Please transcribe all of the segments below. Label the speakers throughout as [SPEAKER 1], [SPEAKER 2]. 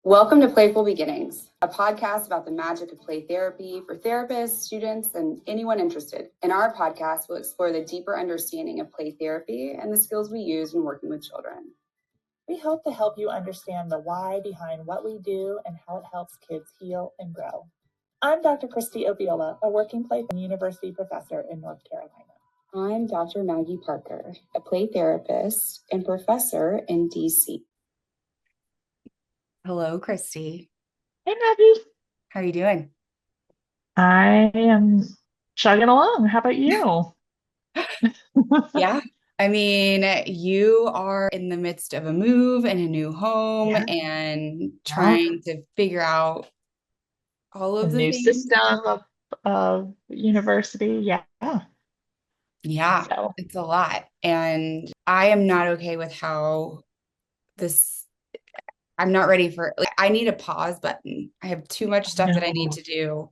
[SPEAKER 1] Welcome to Playful Beginnings, a podcast about the magic of play therapy for therapists, students, and anyone interested. In our podcast, we'll explore the deeper understanding of play therapy and the skills we use when working with children.
[SPEAKER 2] We hope to help you understand the why behind what we do and how it helps kids heal and grow. I'm Dr. Kristie Oviola, a working play university professor in North Carolina.
[SPEAKER 1] I'm Dr. Maggie Parker, a play therapist and professor in DC. Hello, Kristie.
[SPEAKER 2] Hey, Maggie.
[SPEAKER 1] How are you doing?
[SPEAKER 2] I am chugging along. How about you?
[SPEAKER 1] Yeah. I mean, you are in the midst of a move and a new home and trying to figure out all of the
[SPEAKER 2] new
[SPEAKER 1] things.
[SPEAKER 2] System of university. Yeah.
[SPEAKER 1] Yeah,
[SPEAKER 2] So.
[SPEAKER 1] It's a lot. And I am not okay with how I'm not ready for, I need a pause button. I have too much stuff that I need to do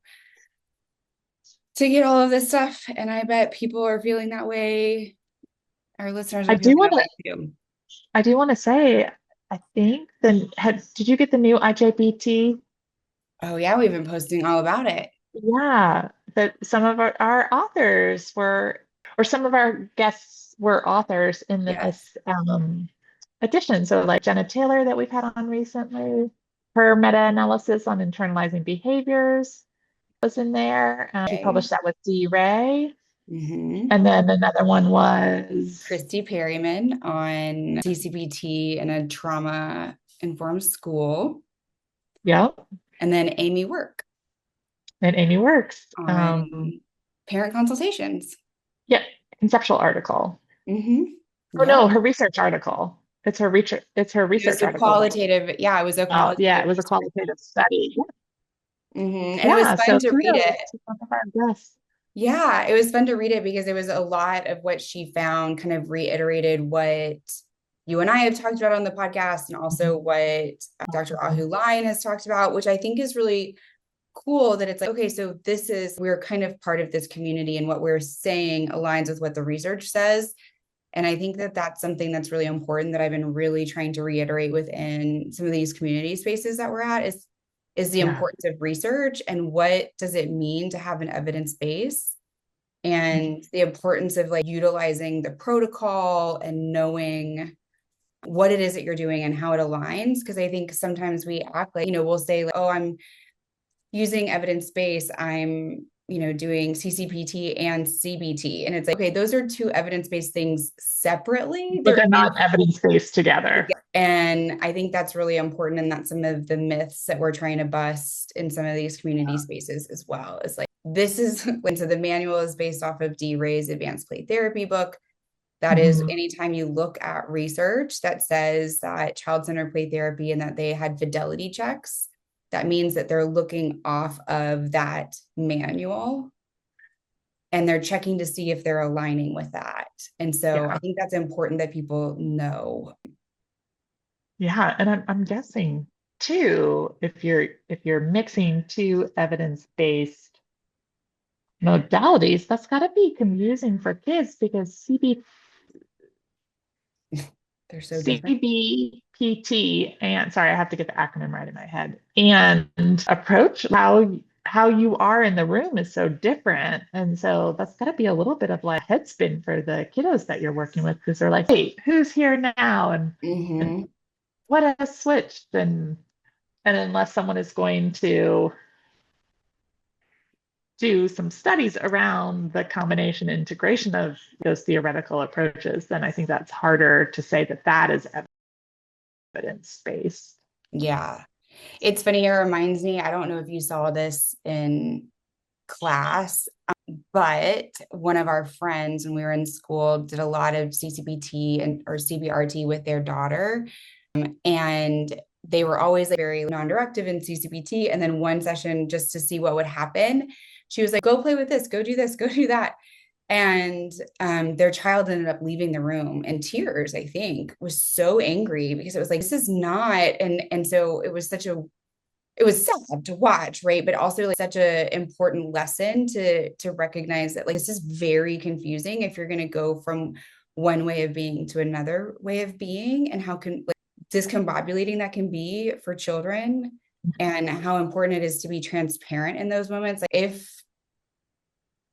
[SPEAKER 1] to get all of this stuff. And I bet people are feeling that way. Our listeners are feeling that way too.
[SPEAKER 2] I do want to say, I think did you get the new IJPT?
[SPEAKER 1] Oh yeah, we've been posting all about it.
[SPEAKER 2] Yeah, that some of our authors were, or some of our guests were authors in this edition. So like Jenna Taylor that we've had on recently, her meta-analysis on internalizing behaviors was in there. She published that with D. Ray.
[SPEAKER 1] Mm-hmm.
[SPEAKER 2] And then another one was
[SPEAKER 1] Kristie Perryman on CCPT in a trauma-informed school.
[SPEAKER 2] Yep.
[SPEAKER 1] And then Amy Work.
[SPEAKER 2] And Amy Works
[SPEAKER 1] on parent consultations.
[SPEAKER 2] Yeah, conceptual article.
[SPEAKER 1] Mm-hmm.
[SPEAKER 2] Oh no, her research article. It's her research. It's her research
[SPEAKER 1] article. Qualitative. Yeah, it was a qualitative.
[SPEAKER 2] Yeah, it was a qualitative study.
[SPEAKER 1] Mm-hmm. And it was fun to read it. Yeah, it was fun to read it because it was a lot of what she found kind of reiterated what you and I have talked about on the podcast, and also what Dr. Ahu Line has talked about, which I think is really cool, that it's like, okay, so we're kind of part of this community, and what we're saying aligns with what the research says. And I think that that's something that's really important that I've been really trying to reiterate within some of these community spaces that we're at is the importance of research, and what does it mean to have an evidence base, and the importance of like utilizing the protocol and knowing what it is that you're doing and how it aligns. Because I think sometimes we act like, we'll say like, oh, I'm using evidence-based, I'm, doing CCPT and CBT. And it's like, okay, those are two evidence-based things separately.
[SPEAKER 2] But they're not evidence-based together.
[SPEAKER 1] And I think that's really important. And that's some of the myths that we're trying to bust in some of these community spaces as well. It's like, and so the manual is based off of D. Ray's Advanced Play Therapy book. That is, anytime you look at research that says that child-centered play therapy and that they had fidelity checks, that means that they're looking off of that manual and they're checking to see if they're aligning with that. And so I think that's important that people know.
[SPEAKER 2] Yeah. And I'm guessing too, if you're mixing two evidence-based modalities, that's got to be confusing for kids, because
[SPEAKER 1] they're so different.
[SPEAKER 2] CBPT and sorry, I have to get the acronym right in my head, and approach how you are in the room is so different. And so that's got to be a little bit of like head spin for the kiddos that you're working with, because they're like, hey, who's here now? And what has switched? And unless someone is going to do some studies around the combination integration of those theoretical approaches, then I think that's harder to say that is evidence-based.
[SPEAKER 1] Yeah. It's funny. It reminds me, I don't know if you saw this in class, but one of our friends when we were in school did a lot of CCPT or CBRT with their daughter. And they were always like very non-directive in CCPT. And then one session, just to see what would happen, she was like, go play with this, go do this, go do that. And their child ended up leaving the room in tears, I think, was so angry because it was like, this is not. And so it was it was sad to watch, right? But also like such an important lesson to recognize that like, this is very confusing if you're going to go from one way of being to another way of being, and how discombobulating that can be for children and how important it is to be transparent in those moments. Like if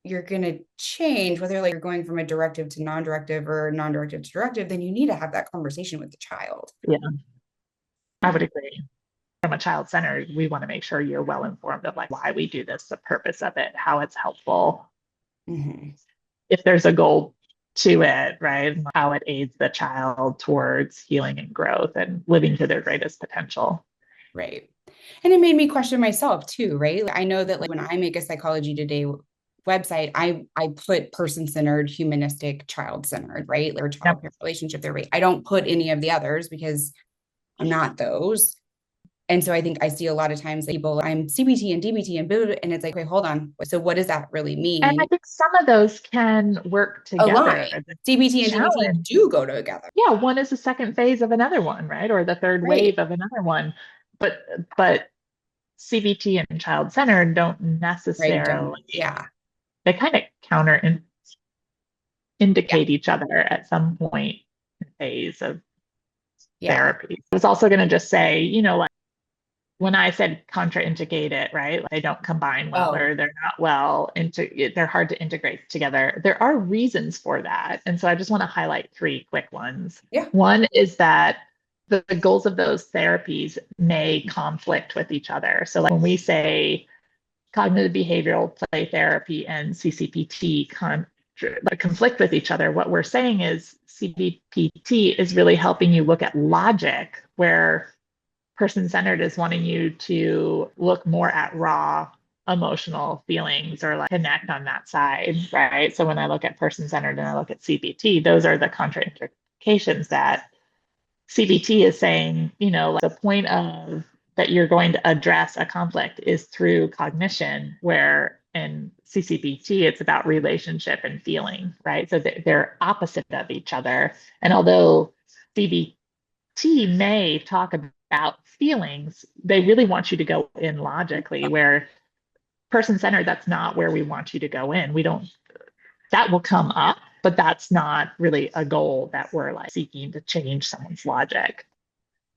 [SPEAKER 1] you're going to change, whether like you're going from a directive to non-directive or non-directive to directive, then you need to have that conversation with the child.
[SPEAKER 2] Yeah, I would agree. From a child center, we want to make sure you're well informed of like why we do this, the purpose of it, how it's helpful.
[SPEAKER 1] Mm-hmm.
[SPEAKER 2] If there's a goal to it, right? How it aids the child towards healing and growth and living to their greatest potential.
[SPEAKER 1] Right. And it made me question myself too, right? Like, I know that like when I make a Psychology Today website, I put person-centered, humanistic, child-centered, right? Or child-parent relationship there. Right? I don't put any of the others because I'm not those. And so I think I see a lot of times that people, I'm CBT and DBT and blah, blah, and it's like, wait, hold on. So what does that really
[SPEAKER 2] And
[SPEAKER 1] mean?
[SPEAKER 2] I think some of those can work together.
[SPEAKER 1] Align. CBT and DBT
[SPEAKER 2] Challenge.
[SPEAKER 1] do go together.
[SPEAKER 2] Yeah, one is the second phase of another one, right? Or the third
[SPEAKER 1] Right.
[SPEAKER 2] wave of another one. But CBT and child centered don't
[SPEAKER 1] Right. Don't.
[SPEAKER 2] necessarily,
[SPEAKER 1] Yeah.
[SPEAKER 2] they kind of counter
[SPEAKER 1] Yeah.
[SPEAKER 2] indicate each other at some point in phase of
[SPEAKER 1] Yeah.
[SPEAKER 2] therapy. I was also going to just say, like when I said contraindicate it, right? Like they don't combine well
[SPEAKER 1] Oh,
[SPEAKER 2] or they're not well they're hard to integrate together. There are reasons for that. And so I just want to highlight three quick ones.
[SPEAKER 1] yeah.
[SPEAKER 2] One is that the goals of those therapies may conflict with each other. So like when we say cognitive behavioral play therapy and CCPT conflict with each other, what we're saying is CBPT is really helping you look at logic, where person-centered is wanting you to look more at raw emotional feelings or like connect on that side, right? So when I look at person-centered and I look at CBT, those are the contraindications that CBT is saying, like the point of that you're going to address a conflict is through cognition, where in CCPT, it's about relationship and feeling, right? So they're opposite of each other. And although CBT may talk about feelings, they really want you to go in logically, where person-centered, that's not where we want you to go in. We don't, that will come up, but that's not really a goal that we're like seeking to change someone's logic.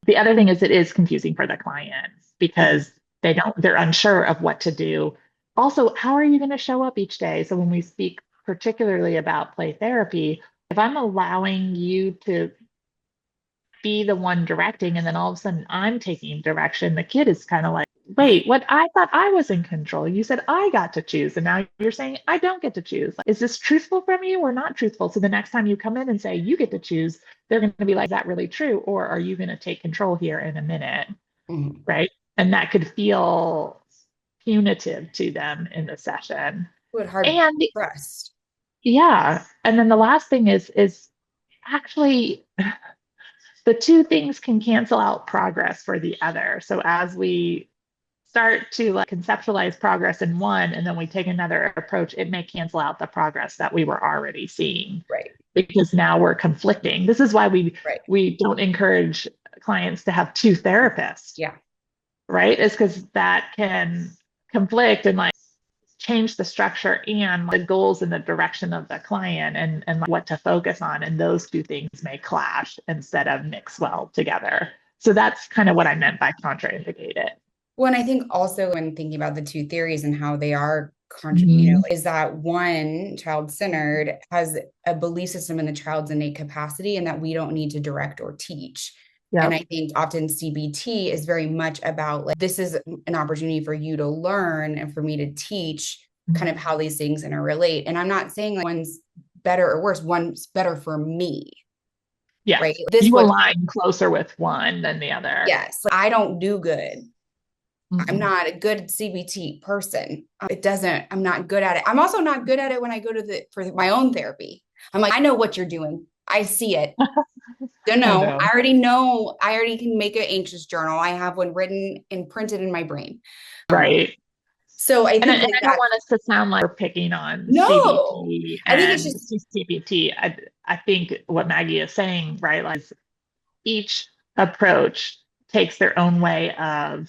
[SPEAKER 2] The other thing is it is confusing for the client because they're unsure of what to do. Also, how are you going to show up each day? So when we speak particularly about play therapy, if I'm allowing you to be the one directing and then all of a sudden I'm taking direction, the kid is kind of like, wait, what? I thought I was in control. You said I got to choose. And now you're saying I don't get to choose. Is this truthful from you or not truthful? So the next time you come in and say you get to choose, they're going to be like, is that really true? Or are you going to take control here in a minute?
[SPEAKER 1] Mm-hmm.
[SPEAKER 2] Right. And that could feel punitive to them in the session.
[SPEAKER 1] Would hard
[SPEAKER 2] And
[SPEAKER 1] trust.
[SPEAKER 2] yeah. And then the last thing is actually the two things can cancel out progress for the other. So as we start to like conceptualize progress in one and then we take another approach, it may cancel out the progress that we were already seeing
[SPEAKER 1] Right.
[SPEAKER 2] because now we're conflicting. This is why
[SPEAKER 1] Right.
[SPEAKER 2] we don't encourage clients to have two therapists.
[SPEAKER 1] Yeah.
[SPEAKER 2] Right? It's because that can conflict and like change the structure and the goals and the direction of the client and like what to focus on. And those two things may clash instead of mix well together. So that's kind of what I meant by contraindicate it.
[SPEAKER 1] Well, and I think also when thinking about the two theories and how they are
[SPEAKER 2] Mm-hmm.
[SPEAKER 1] is that one, child-centered, has a belief system in the child's innate capacity and that we don't need to direct or teach. And
[SPEAKER 2] Yep.
[SPEAKER 1] I think often CBT is very much about like, this is an opportunity for you to learn and for me to teach kind of how these things interrelate. And I'm not saying like one's better or worse, one's better for me,
[SPEAKER 2] Yes.
[SPEAKER 1] right? This
[SPEAKER 2] You
[SPEAKER 1] was,
[SPEAKER 2] align closer with one than the other.
[SPEAKER 1] yes, I don't do good. I'm
[SPEAKER 2] Mm-hmm.
[SPEAKER 1] not a good CBT person. I'm not good at it. I'm also not good at it when I go for my own therapy. I'm like, I know what you're doing. I see it. Don't
[SPEAKER 2] I
[SPEAKER 1] know.
[SPEAKER 2] know.
[SPEAKER 1] I already can make an anxious journal. I have one written and printed in my brain.
[SPEAKER 2] Right.
[SPEAKER 1] So I
[SPEAKER 2] And
[SPEAKER 1] think like
[SPEAKER 2] I don't
[SPEAKER 1] that,
[SPEAKER 2] want us to sound like we're picking on
[SPEAKER 1] no,
[SPEAKER 2] CBT
[SPEAKER 1] I think it's
[SPEAKER 2] and
[SPEAKER 1] just,
[SPEAKER 2] CCPT. I think what Maggie is saying, right, like each approach takes their own way of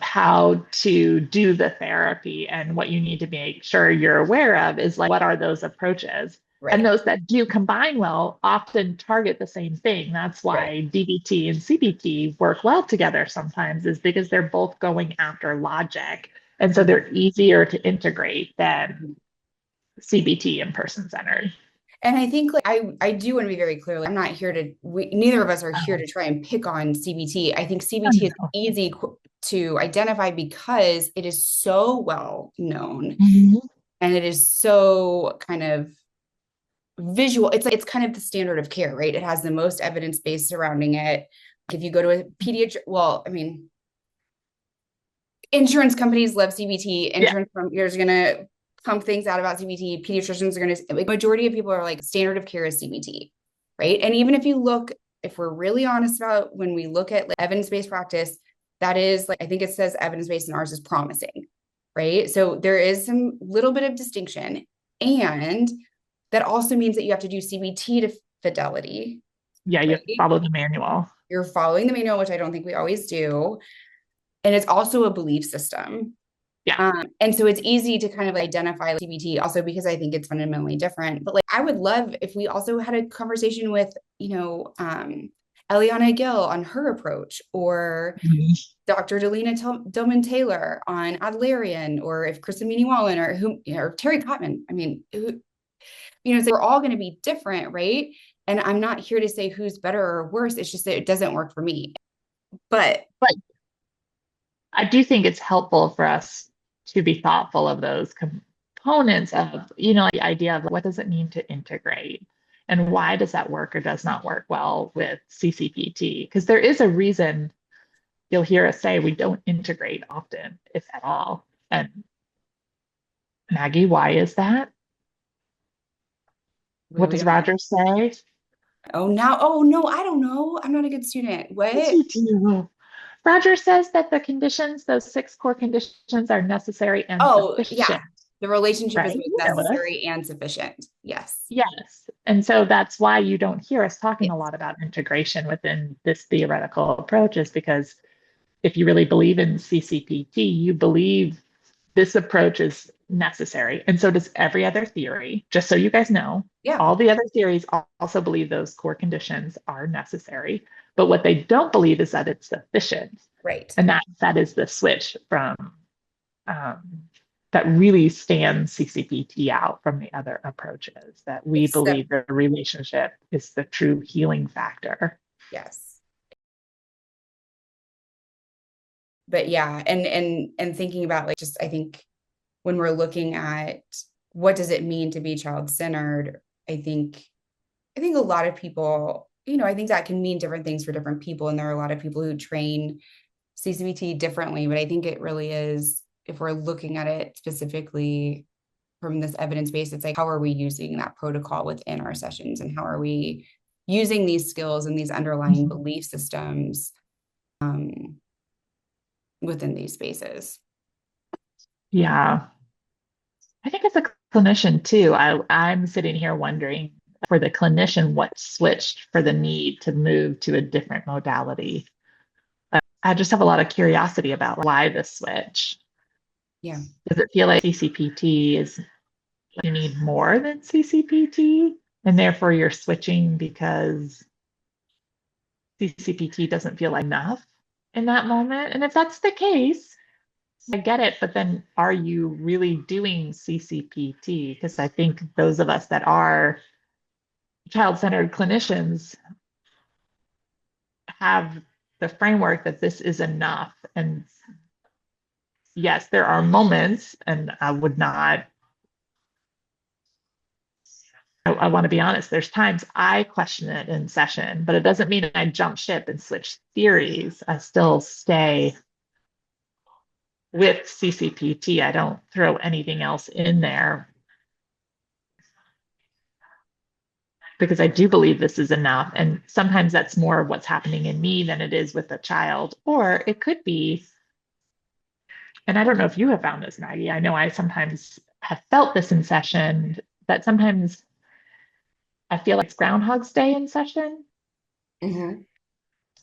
[SPEAKER 2] how to do the therapy. And what you need to make sure you're aware of is like, what are those approaches? And
[SPEAKER 1] Right.
[SPEAKER 2] those that do combine well often target the same thing. That's
[SPEAKER 1] Right.
[SPEAKER 2] why DBT and CBT work well together sometimes, is because they're both going after logic. And so
[SPEAKER 1] Mhm.
[SPEAKER 2] they're easier to integrate than CBT and person centered.
[SPEAKER 1] And I think like I do want to be very clear. Like, I'm not here to neither of us are here
[SPEAKER 2] Oh,
[SPEAKER 1] to try and pick on CBT. I think
[SPEAKER 2] no,
[SPEAKER 1] CBT is
[SPEAKER 2] no.
[SPEAKER 1] easy to identify because it is so well known
[SPEAKER 2] Mhm.
[SPEAKER 1] and it is so kind of visual. It's kind of the standard of care, right? It has the most evidence base surrounding it. If you go to a pediatric, well, I mean, insurance companies love CBT.
[SPEAKER 2] Yeah.
[SPEAKER 1] Insurance companies are going to pump things out about CBT. Pediatricians are going to, like, majority of people are like, standard of care is CBT, right? And even if you look, if we're really honest about when we look at like, evidence-based practice, that is like, I think it says evidence-based and ours is promising, right? So there is some little bit of distinction. And that also means that you have to do CBT to fidelity,
[SPEAKER 2] Yeah, you
[SPEAKER 1] right?
[SPEAKER 2] have to follow the manual.
[SPEAKER 1] You're following the manual, which I don't think we always do. And it's also a belief system.
[SPEAKER 2] Yeah.
[SPEAKER 1] And so it's easy to kind of identify CBT also because I think it's fundamentally different. But like, I would love if we also had a conversation with, Eliana Gill on her approach, or
[SPEAKER 2] Mhm.
[SPEAKER 1] Dr. Delina Dillman Taylor on Adlarian, or if Kristen Meany Wallen or who, or Terry Cotman. I mean, so we're all going to be different, right? And I'm not here to say who's better or worse. It's just that it doesn't work for me. But
[SPEAKER 2] But I do think it's helpful for us to be thoughtful of those components of, the idea of what does it mean to integrate and why does that work or does not work well with CCPT? Because there is a reason you'll hear us say we don't integrate often, if at all. And Maggie, why is that? What
[SPEAKER 1] we
[SPEAKER 2] does
[SPEAKER 1] don't know.
[SPEAKER 2] Roger say?
[SPEAKER 1] Oh no, I don't know. I'm not a good student.
[SPEAKER 2] Yes,
[SPEAKER 1] What?
[SPEAKER 2] you do. Roger says that the conditions, those six core conditions, are necessary and
[SPEAKER 1] Oh, yeah.
[SPEAKER 2] sufficient,
[SPEAKER 1] The relationship is
[SPEAKER 2] right?
[SPEAKER 1] both
[SPEAKER 2] You know this.
[SPEAKER 1] necessary and sufficient. Yes.
[SPEAKER 2] Yes. And so that's why you don't hear us talking a
[SPEAKER 1] Yes.
[SPEAKER 2] lot about integration within this theoretical approach, is because if you really believe in CCPT, you believe this approach is necessary. And so does every other theory. Just so you guys know,
[SPEAKER 1] Yeah.
[SPEAKER 2] all the other theories also believe those core conditions are necessary. But what they don't believe is that it's sufficient.
[SPEAKER 1] Right.
[SPEAKER 2] And that is the switch from um, that really stands CCPT out from the other approaches, that we
[SPEAKER 1] Except,
[SPEAKER 2] believe the relationship is the true healing factor.
[SPEAKER 1] yes. But yeah, and thinking about like just I think when we're looking at what does it mean to be child-centered, I think a lot of people, I think that can mean different things for different people. And there are a lot of people who train CCBT differently, but I think it really is, if we're looking at it specifically from this evidence base, it's like, how are we using that protocol within our sessions? And how are we using these skills and these underlying
[SPEAKER 2] Mhm.
[SPEAKER 1] belief systems within these spaces?
[SPEAKER 2] Yeah. I think as a clinician too, I'm sitting here wondering for the clinician what switched for the need to move to a different modality. I just have a lot of curiosity about why the switch.
[SPEAKER 1] Yeah.
[SPEAKER 2] Does it feel like CCPT is you need more than CCPT, and therefore you're switching because CCPT doesn't feel enough in that moment? And if that's the case, I get it, but then are you really doing CCPT? Because I think those of us that are child-centered clinicians have the framework that this is enough. And yes, there are moments, and I would not, I want to be honest, there's times I question it in session, but it doesn't mean I jump ship and switch theories. I still stay with CCPT. I don't throw anything else in there because I do believe this is enough. And sometimes that's more of what's happening in me than it is with the child. Or it could be, and I don't know if you have found this, Maggie. I know I sometimes have felt this in session, that sometimes I feel like it's Groundhog's Day in session,
[SPEAKER 1] Mm-hmm.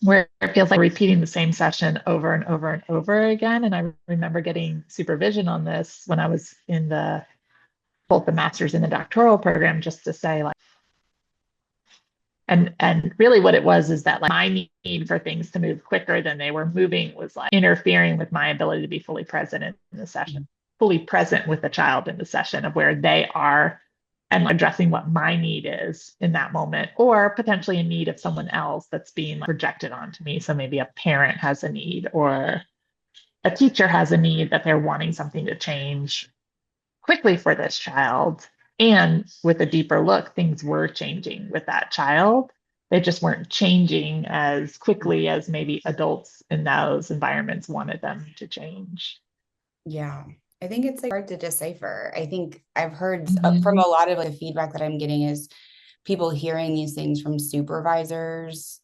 [SPEAKER 2] where it feels like repeating the same session over and over and over again. And I remember getting supervision on this when I was in the both the master's and the doctoral program, just to say like, and really what it was is that like my need for things to move quicker than they were moving was like interfering with my ability to be fully present in the session, fully present with the child in the session of where they are and addressing what my need is in that moment, or potentially a need of someone else that's being like, projected onto me. So maybe a parent has a need or a teacher has a need that they're wanting something to change quickly for this child. And with a deeper look, things were changing with that child. They just weren't changing as quickly as maybe adults in those environments wanted them to change.
[SPEAKER 1] Yeah. I think it's like hard to decipher. I think I've heard from
[SPEAKER 2] Mhm.
[SPEAKER 1] a lot of like, the feedback that I'm getting is people hearing these things from supervisors.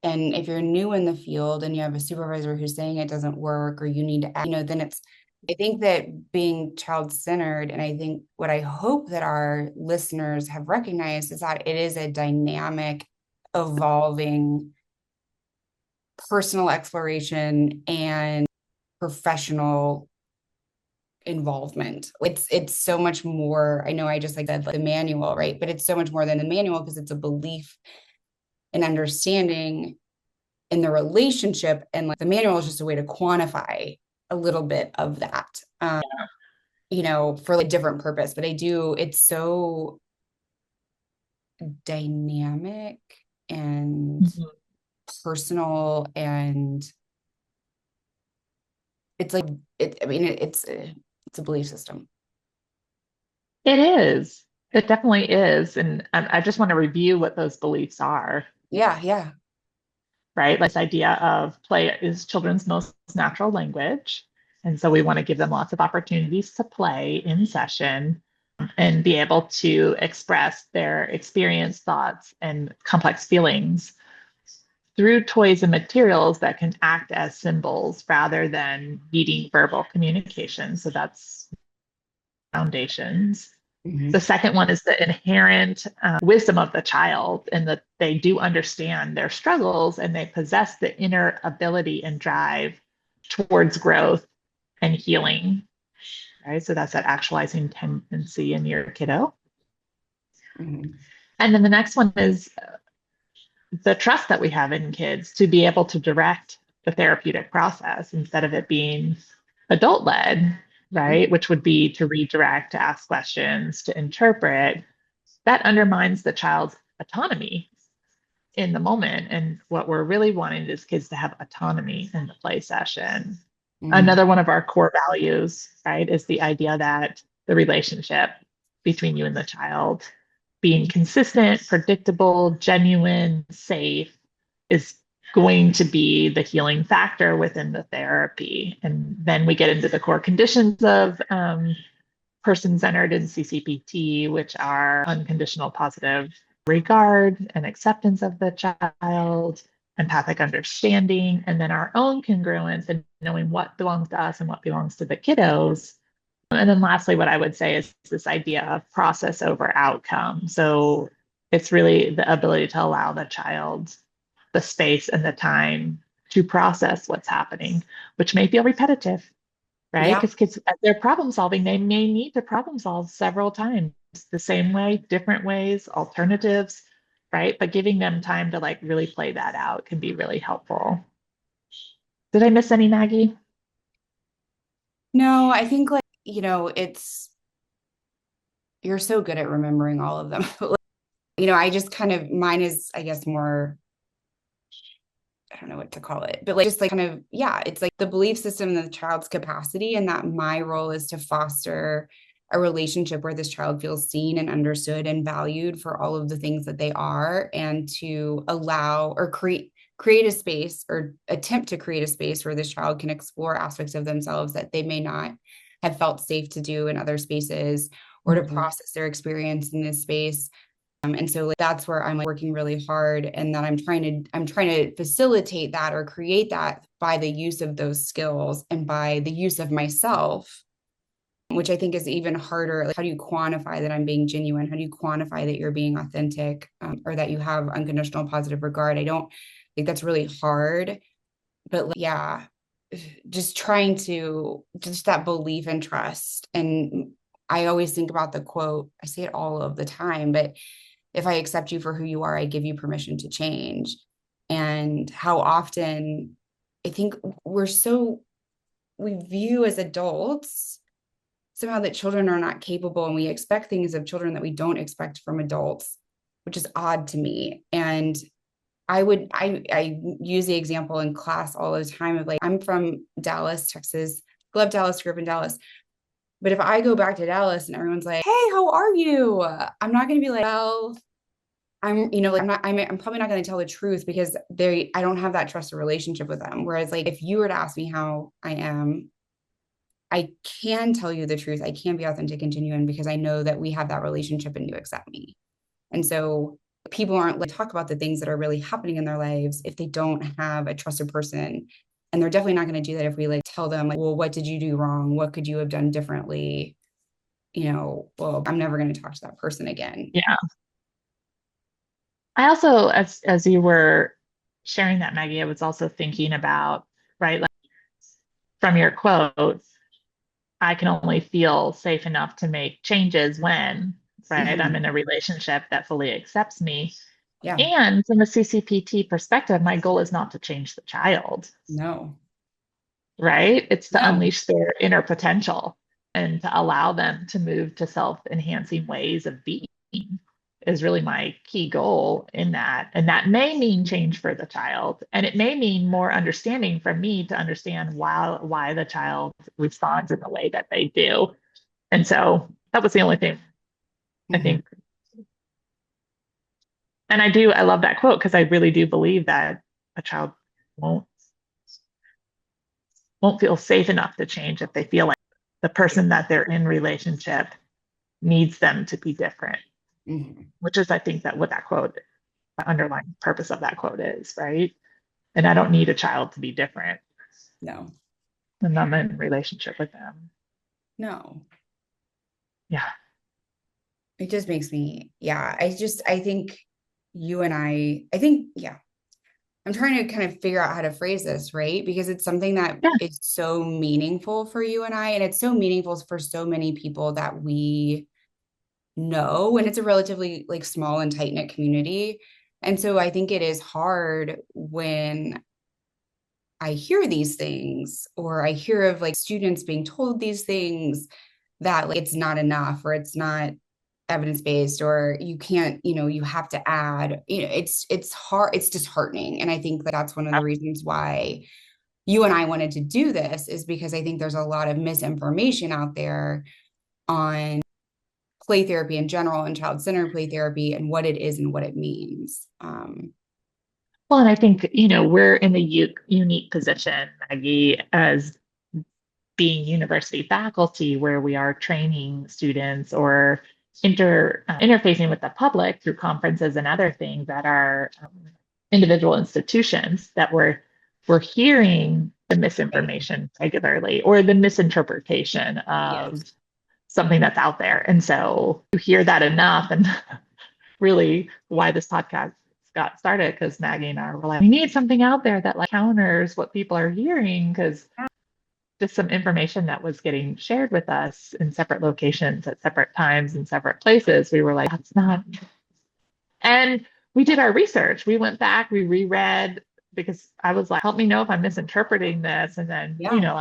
[SPEAKER 1] And if you're new in the field and you have a supervisor who's saying it doesn't work or you need to, then I think that being child-centered, and I think what I hope that our listeners have recognized is that it is a dynamic, evolving personal exploration and professional involvement. It's so much more. I know I just like said like the manual, right? But it's so much more than the manual because it's a belief and understanding in the relationship, and like the manual is just a way to quantify a little bit of that, for like a different purpose. But it's so dynamic and
[SPEAKER 2] Mhm.
[SPEAKER 1] personal, and it's like it's a belief system.
[SPEAKER 2] It is. It definitely is. And I just want to review what those beliefs are,
[SPEAKER 1] Yeah, yeah.
[SPEAKER 2] right? Like this idea of play is children's most natural language. And so we want to give them lots of opportunities to play in session and be able to express their experience, thoughts, and complex feelings through toys and materials that can act as symbols rather than needing verbal communication. So that's foundations. The
[SPEAKER 1] Mhm.
[SPEAKER 2] second one is the inherent wisdom of the child, and that they do understand their struggles and they possess the inner ability and drive towards growth and healing. Right. So that's that actualizing tendency in your kiddo.
[SPEAKER 1] Mhm.
[SPEAKER 2] And then the next one is the trust that we have in kids to be able to direct the therapeutic process instead of it being adult led, right? Which would be to redirect, to ask questions, to interpret. That undermines the child's autonomy in the moment. And what we're really wanting is kids to have autonomy in the play session.
[SPEAKER 1] Mhm.
[SPEAKER 2] Another one of our core values, right, is the idea that the relationship between you and the child being consistent, predictable, genuine, safe is going to be the healing factor within the therapy. And then we get into the core conditions of person centered in CCPT, which are unconditional positive regard and acceptance of the child, empathic understanding, and then our own congruence and knowing what belongs to us and what belongs to the kiddos. And then lastly, what I would say is this idea of process over outcome. So it's really the ability to allow the child the space and the time to process what's happening, which may feel repetitive, right?
[SPEAKER 1] Yeah.
[SPEAKER 2] Because kids, as they're problem solving, they may need to problem solve several times the same way, different ways, alternatives, right? But giving them time to like really play that out can be really helpful. Did I miss any, Maggie?
[SPEAKER 1] No, I think like, it's you're so good at remembering all of them. I just kind of mine is, I guess, more, I don't know what to call it, but like just like kind of, yeah, it's like the belief system and the child's capacity, and that my role is to foster a relationship where this child feels seen and understood and valued for all of the things that they are, and to allow or create a space, or attempt to create a space where this child can explore aspects of themselves that they may not have felt safe to do in other spaces, or to process their experience in this space. And so like, that's where I'm like working really hard, and that I'm trying to facilitate that or create that by the use of those skills and by the use of myself, which I think is even harder. Like, how do you quantify that I'm being genuine? How do you quantify that you're being authentic, or that you have unconditional positive regard? I don't think that's really hard, but like, yeah, just trying to just that belief and trust. And I always think about the quote, I say it all of the time, but if I accept you for who you are, I give you permission to change. And how often I think we view as adults somehow that children are not capable, and we expect things of children that we don't expect from adults, which is odd to me. And I use the example in class all the time of like, I'm from Dallas, Texas, love Dallas, grew up in Dallas. But if I go back to Dallas and everyone's like, hey, how are you? I'm not going to be like, well, I'm probably not going to tell the truth because I don't have that trusted relationship with them. Whereas like, if you were to ask me how I am, I can tell you the truth. I can be authentic and genuine because I know that we have that relationship and you accept me. And so people aren't like talk about the things that are really happening in their lives if they don't have a trusted person. And they're definitely not going to do that if we like tell them like, well, what did you do wrong? What could you have done differently? Well, I'm never going to talk to that person again.
[SPEAKER 2] Yeah. I also, as you were sharing that, Maggie, I was also thinking about, right, like from your quote, I can only feel safe enough to make changes when, right, I'm
[SPEAKER 1] Mhm.
[SPEAKER 2] in a relationship that fully accepts me.
[SPEAKER 1] Yeah.
[SPEAKER 2] And from a CCPT perspective, my goal is not to change the child,
[SPEAKER 1] No.
[SPEAKER 2] right? It's to
[SPEAKER 1] No.
[SPEAKER 2] unleash their inner potential and to allow them to move to self-enhancing ways of being is really my key goal in that. And that may mean change for the child. And it may mean more understanding from me to understand why the child responds in the way that they do. And so that was the only thing I
[SPEAKER 1] Mhm.
[SPEAKER 2] think. And I love that quote because I really do believe that a child won't won't feel safe enough to change if they feel like the person that they're in relationship needs them to be different,
[SPEAKER 1] Mhm.
[SPEAKER 2] which is I think that what that quote, the underlying purpose of that quote is, right? And I don't need a child to be different
[SPEAKER 1] No.
[SPEAKER 2] when I'm in a relationship with them.
[SPEAKER 1] No.
[SPEAKER 2] Yeah.
[SPEAKER 1] It just makes me, yeah. I think I think, yeah, I'm trying to kind of figure out how to phrase this, right? Because it's something that
[SPEAKER 2] Yeah.
[SPEAKER 1] is so meaningful for you and I, and it's so meaningful for so many people that we know, and it's a relatively like small and tight knit community. And so I think it is hard when I hear these things or I hear of like students being told these things that like it's not enough or it's not evidence based or you can't, you have to add, it's hard, it's disheartening. And I think that that's one of the reasons why you and I wanted to do this is because I think there's a lot of misinformation out there on play therapy in general and child-centered play therapy and what it is and what it means.
[SPEAKER 2] Well, and I think, we're in the unique position, Maggie, as being university faculty where we are training students or interfacing with the public through conferences and other things that are individual institutions that we're hearing the
[SPEAKER 1] Right.
[SPEAKER 2] misinformation regularly or the misinterpretation of
[SPEAKER 1] Yes.
[SPEAKER 2] something that's out there. And so you hear that enough and really why this podcast got started because Maggie and I were like, we need something out there that like counters what people are hearing because just some information that was getting shared with us in separate locations at separate times in separate places. We were like, that's not. And we did our research. We went back, we reread because I was like, help me know if I'm misinterpreting this. And then,
[SPEAKER 1] Yeah.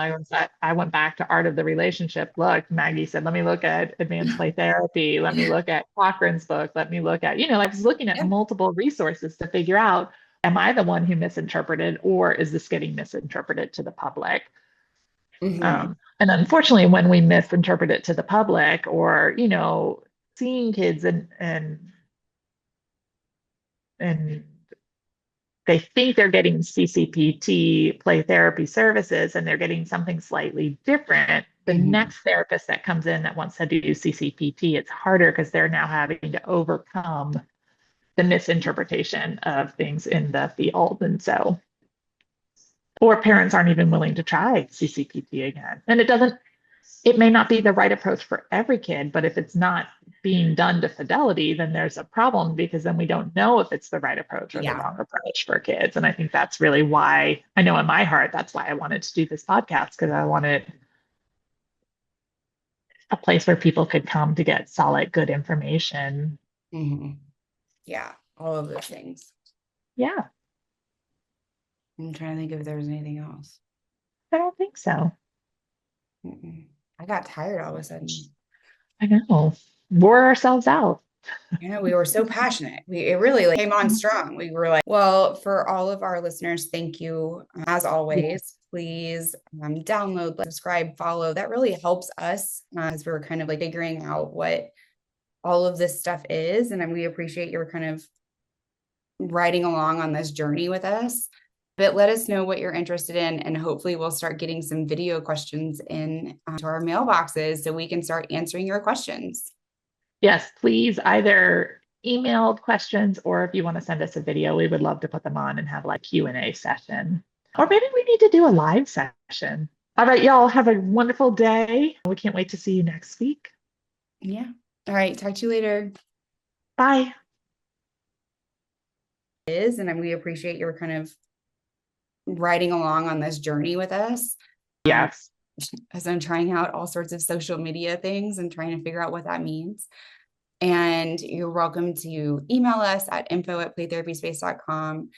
[SPEAKER 2] I went back to Art of the Relationship. Look, Maggie said, let me look at Advanced Play Therapy. Let me look at Cochrane's book. Let me look at, I was looking at
[SPEAKER 1] Yeah.
[SPEAKER 2] multiple resources to figure out, am I the one who misinterpreted or is this getting misinterpreted to the public?
[SPEAKER 1] Hmm.
[SPEAKER 2] And unfortunately, when we misinterpret it to the public or, seeing kids and they think they're getting CCPT play therapy services and they're getting something slightly different. The
[SPEAKER 1] Hmm.
[SPEAKER 2] next therapist that comes in that wants to do CCPT, it's harder because they're now having to overcome the misinterpretation of things in the field. And so, or parents aren't even willing to try CCPT again. And it may not be the right approach for every kid, but if it's not being done to fidelity, then there's a problem because then we don't know if it's the right approach or the
[SPEAKER 1] Yeah.
[SPEAKER 2] wrong approach for kids. And I think that's really why I know in my heart, that's why I wanted to do this podcast because I wanted a place where people could come to get solid, good information.
[SPEAKER 1] Mm-hmm. Yeah, all of those things.
[SPEAKER 2] Yeah,
[SPEAKER 1] I'm trying to think if there's anything else.
[SPEAKER 2] I don't think so.
[SPEAKER 1] Mm-mm. I got tired all of a sudden.
[SPEAKER 2] I know. Wore ourselves out.
[SPEAKER 1] We were so passionate. It really like came on strong. We were like, well, for all of our listeners, thank you. As
[SPEAKER 2] Yeah.
[SPEAKER 1] always, please download, subscribe, follow. That really helps us as we're kind of like figuring out what all of this stuff is. And we appreciate your kind of riding along on this journey with us. But let us know what you're interested in, and hopefully we'll start getting some video questions in to our mailboxes so we can start answering your questions.
[SPEAKER 2] Yes, please either emailed questions or if you want to send us a video, we would love to put them on and have like Q&A session. Or maybe we need to do a live session. All right, y'all have a wonderful day. We can't wait to see you next week.
[SPEAKER 1] Yeah. All right. Talk to you later.
[SPEAKER 2] Bye.
[SPEAKER 1] And we appreciate your kind of riding along on this journey with us.
[SPEAKER 2] Yes.
[SPEAKER 1] As I'm trying out all sorts of social media things and trying to figure out what that means. And you're welcome to email us at info@playtherapyspace.com.